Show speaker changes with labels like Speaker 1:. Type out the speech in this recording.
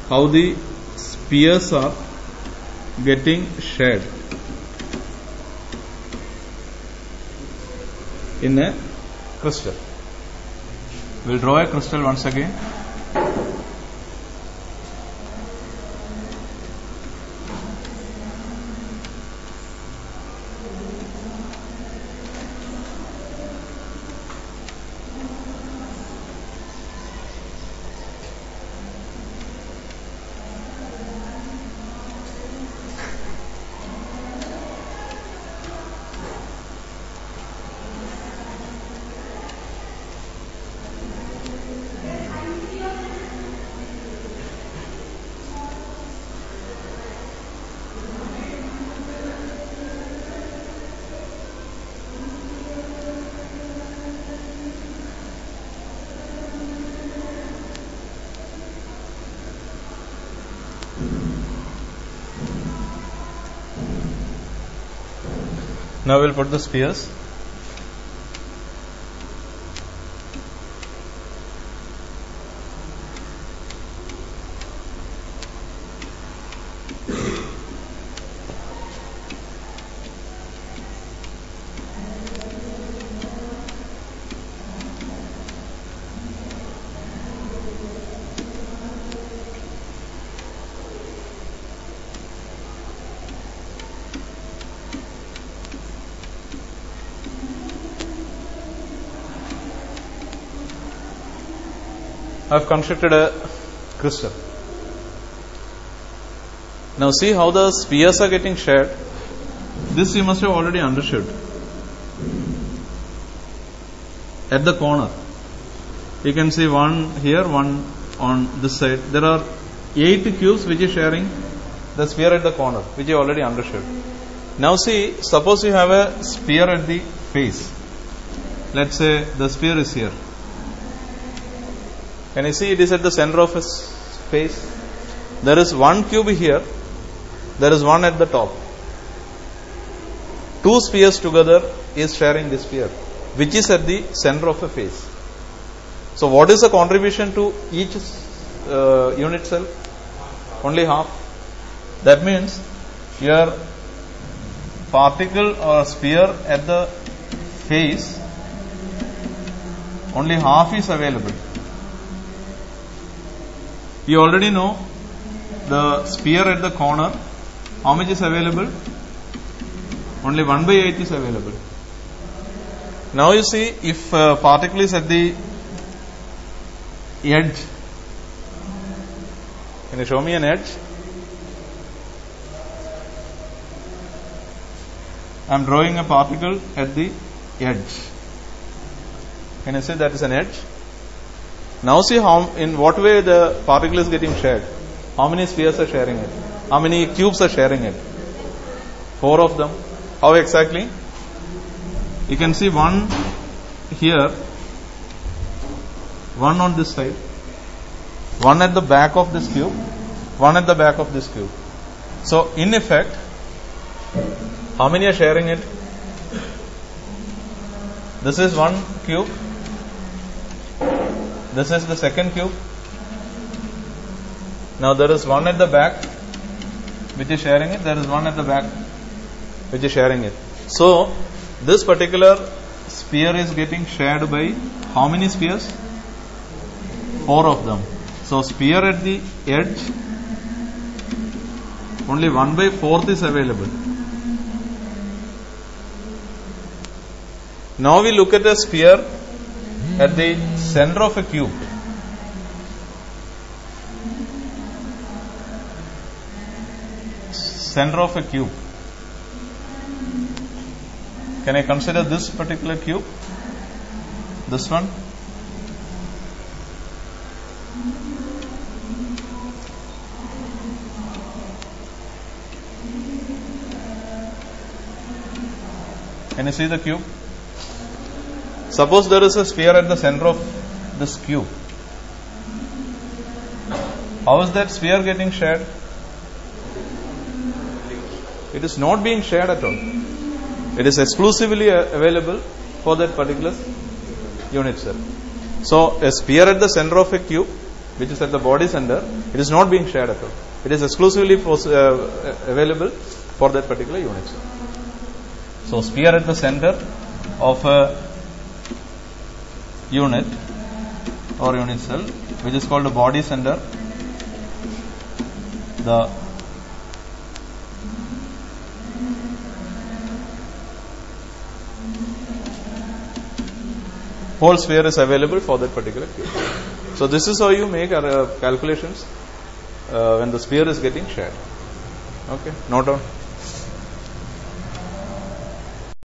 Speaker 1: how the spheres are getting shared in a crystal. We will draw a crystal once again. Now we'll put the spheres. I have constructed a crystal. Now see how the spheres are getting shared. This you must have already understood. At the corner, you can see one here, one on this side. There are 8 cubes which is sharing the sphere at the corner, which you already understood. Now see, suppose you have a sphere at the face. Let's say the sphere is here. Can you see it is at the center of his face? There is one cube here. There is one at the top. 2 spheres together is sharing this sphere, which is at the center of a face. So what is the contribution to each unit cell? Only half. That means your particle or sphere at the face, only half is available. You already know the sphere at the corner, how much is available? Only 1/8 is available. Now you see, if particle is at the edge, can you show me an edge? I am drawing a particle at the edge. Can you see that is an edge? Now see how, in what way the particle is getting shared. How many spheres are sharing it? How many cubes are sharing it? 4 of them. How exactly? You can see one here, one on this side, one at the back of this cube, one at the back of this cube. So in effect, how many are sharing it? This is one cube. This is the second cube. Now there is one at the back which is sharing it. There is one at the back which is sharing it. So this particular sphere is getting shared by how many spheres? 4 of them. So sphere at the edge, only 1/4 is available. Now we look at a sphere at the center of a cube. Center of a cube. Can I consider this particular cube? This one? Can you see the cube? Suppose there is a sphere at the center of this cube. How is that sphere getting shared? It is not being shared at all. It is exclusively available for that particular unit cell. So a sphere at the center of a cube, which is at the body center, it is not being shared at all. It is exclusively available for that particular unit cell. So sphere at the center of a unit or unit cell, which is called the body center, the whole sphere is available for that particular cube. So this is how you make calculations when the sphere is getting shared. Okay, note down.